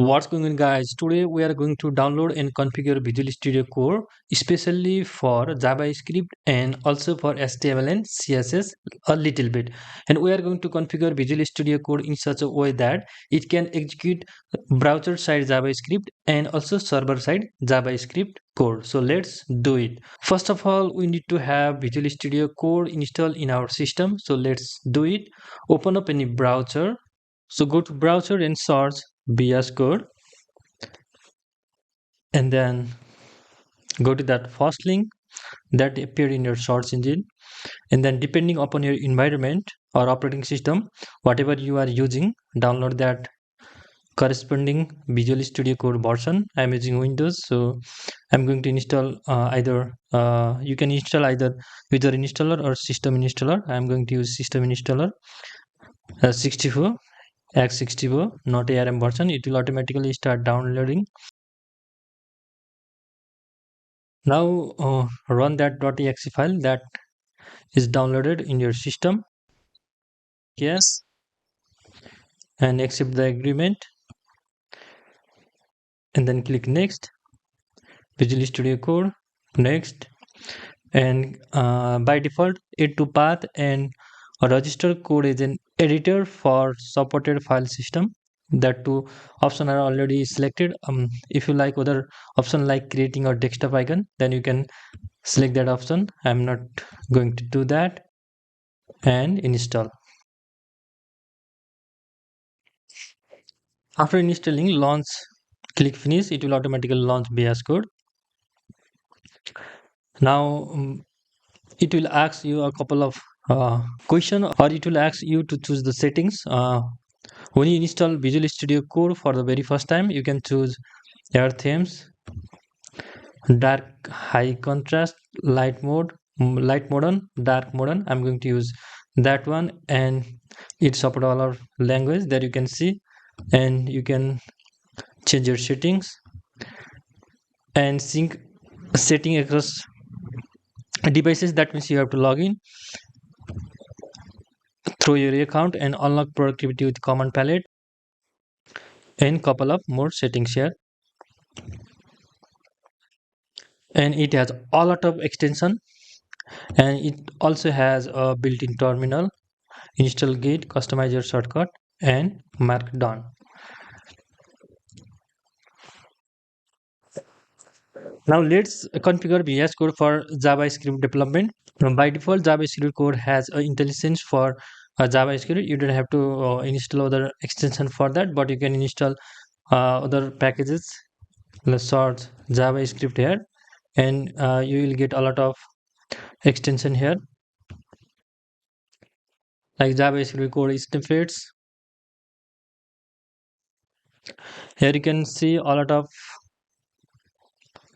What's going on, guys? Today we are going to download and configure Visual Studio Code, especially for JavaScript and also for HTML and CSS a little bit. And we are going to configure Visual Studio Code in such a way that it can execute browser-side JavaScript and also server-side JavaScript code. So let's do it. First of all, we need to have Visual Studio Code installed in our system. So let's do it. Open up any browser. So go to browser and search VSCode, and then go to that first link that appeared in your search engine, and then depending upon your environment or operating system, whatever you are using, download that corresponding Visual Studio Code version. I'm using Windows, so I'm going to install either you can install either user installer or system installer. I'm going to use system installer 64 x64, not ARM version. It will automatically start downloading. Now run that .exe file that is downloaded in your system. Yes, and accept the agreement, and then click next. Visual Studio Code, next, and by default add to path and register code as an editor for supported file system. That two options are already selected. If you like other option like creating a desktop icon, then you can select that option. I'm not going to do that. And install. After installing, launch, click finish. It will automatically launch VSCode. Now it will ask you a couple of question, or it will ask you to choose the settings. When you install Visual Studio Code for the very first time, you can choose air themes, dark high contrast, light mode, light modern, dark modern. I'm going to use that one, and it support all our language that you can see, and you can change your settings and sync setting across devices. That means you have to log in through your account and unlock productivity with command palette, and couple of more settings here. And it has a lot of extension, and it also has a built-in terminal, install git, customize your shortcut, and markdown. Now let's configure VS Code for JavaScript development. By default, JavaScript code has an IntelliSense for JavaScript. You don't have to install other extension for that, but you can install other packages. Let's search JavaScript here, and you will get a lot of extension here, like JavaScript code snippets. Here you can see a lot of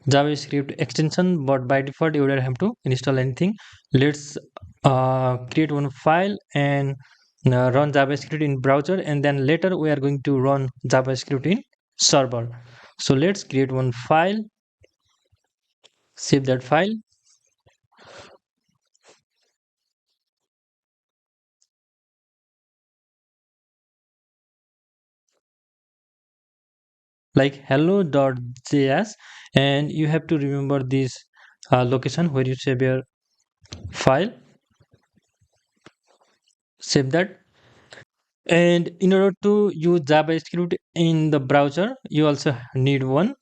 JavaScript extension, but by default you don't have to install anything. Let's create one file and run JavaScript in browser, and then later we are going to run JavaScript in server. So let's create one file, save that file, like hello.js, and you have to remember this location where you save your file. Save that. And in order to use JavaScript in the browser, you also need one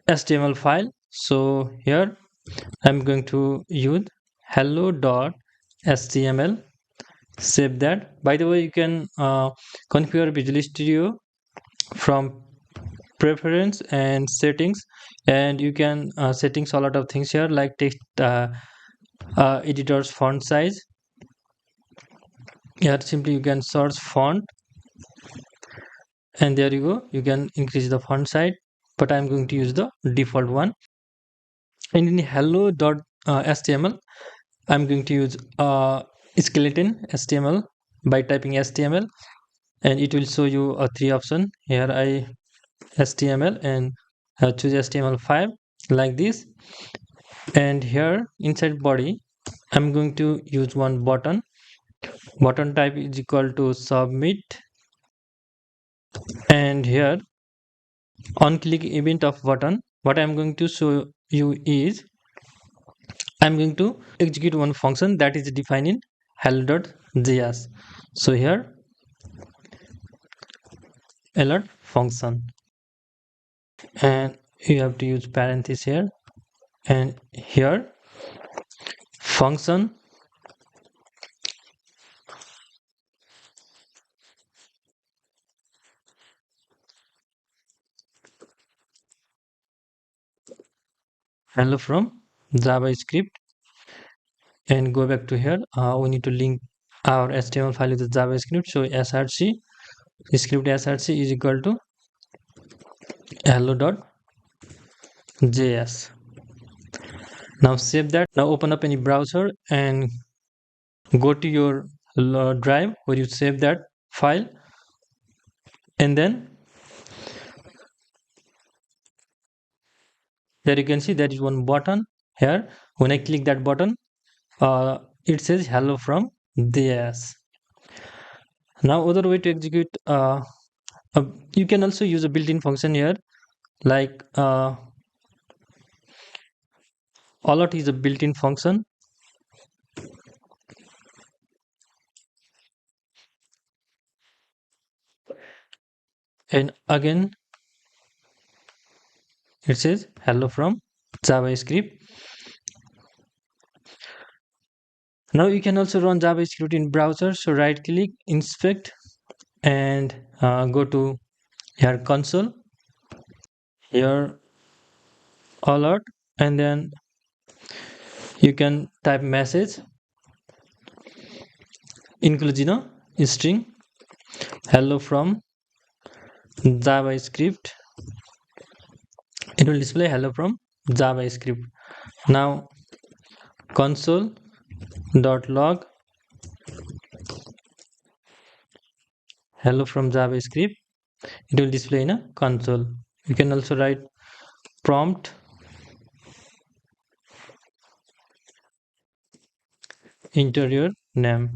HTML file. So here I'm going to use hello.html. Save that. By the way, you can configure Visual Studio from preference and settings, and you can settings a lot of things here, like text editors, font size. Here simply you can search font, and there you go, you can increase the font size, but I'm going to use the default one. And in hello.html, I'm going to use skeleton HTML. By typing HTML, and it will show you a three option. Here I HTML, and choose HTML5 like this. And here inside body, I'm going to use one button. Button type is equal to submit, And here on click event of button, what I'm going to show you is I'm going to execute one function that is defined in hello.js. So here alert function, and you have to use parenthesis here, and here function hello from javascript, and go back to here. We need to link our HTML file with the javascript. So src script src is equal to hello.js. Now save that. Now open up any browser and go to your drive where you save that file, and then there you can see there is one button here. When I click that button, it says hello from JS. Now other way to execute, you can also use a built-in function here, like alert is a built-in function, and again it says hello from javascript. Now you can also run javascript in browser. So right click, inspect, and go to here console, here alert, and then you can type message include string hello from javascript. It will display hello from javascript. Now console.log hello from javascript, it will display in a console. You can also write prompt enter your name,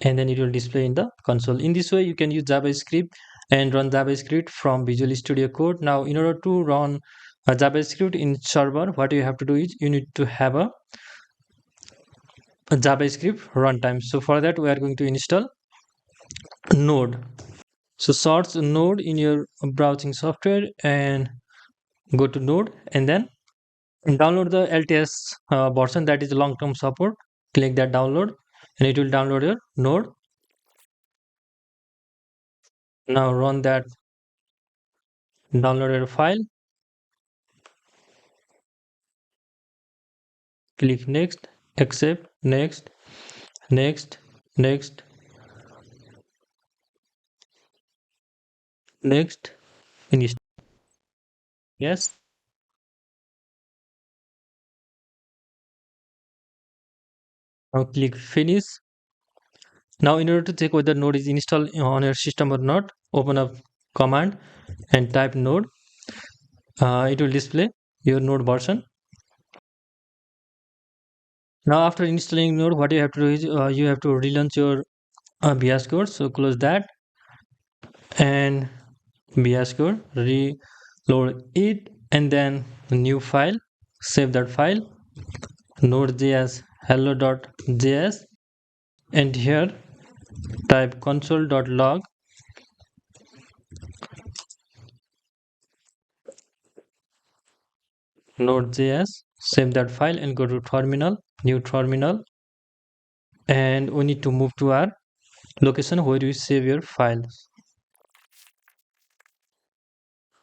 and then it will display in the console. In this way you can use javascript and run javascript from Visual Studio Code. Now in order to run a javascript in server, what you have to do is you need to have a javascript runtime. So for that we are going to install node. So search node in your browsing software and go to node, and then download the LTS version, that is long-term support. Click that download and it will download your node. Now run that downloaded file, click next, accept, next, next, next, next, finish. Yes. Now click finish. Now in order to check whether node is installed on your system or not, open up command and type node. It will display your node version. Now after installing node, what you have to do is you have to relaunch your VSCode. So close that and VSCode, reload it, and then new file, save that file, node.js hello.js, and here type console.log node.js, save that file and go to terminal, new terminal, and we need to move to our location where you save your files.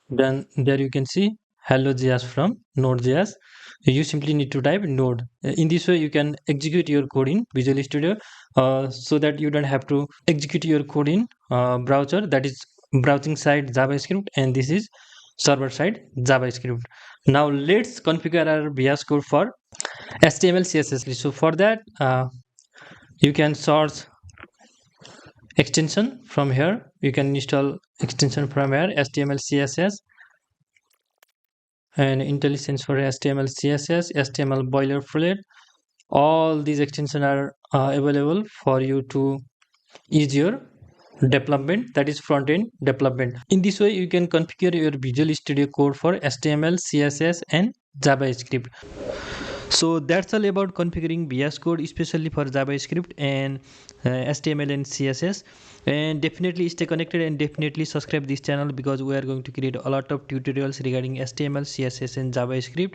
Then there you can see hello.js from node.js. You simply need to type node. In this way you can execute your code in Visual Studio, so that you don't have to execute your code in browser, that is browsing side javascript, and this is server side javascript. Now let's configure our VS Code for HTML CSS. So for that you can search extension from here. You can install extension from here, HTML CSS and IntelliSense for HTML CSS, HTML boilerplate, all these extensions are available for you to ease your development, that is front end development. In this way you can configure your Visual Studio Code for HTML, CSS and JavaScript. So that's all about configuring VS Code, especially for JavaScript and HTML and CSS. And definitely stay connected and definitely subscribe this channel, because we are going to create a lot of tutorials regarding HTML, CSS and JavaScript,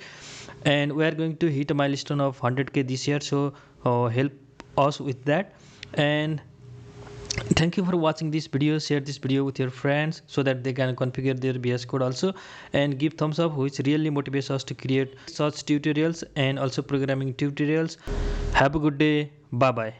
and we are going to hit a milestone of 100K this year. So help us with that. And thank you for watching this video. Share this video with your friends so that they can configure their VS Code also, and give thumbs up, which really motivates us to create such tutorials and also programming tutorials. Have a good day. Bye bye.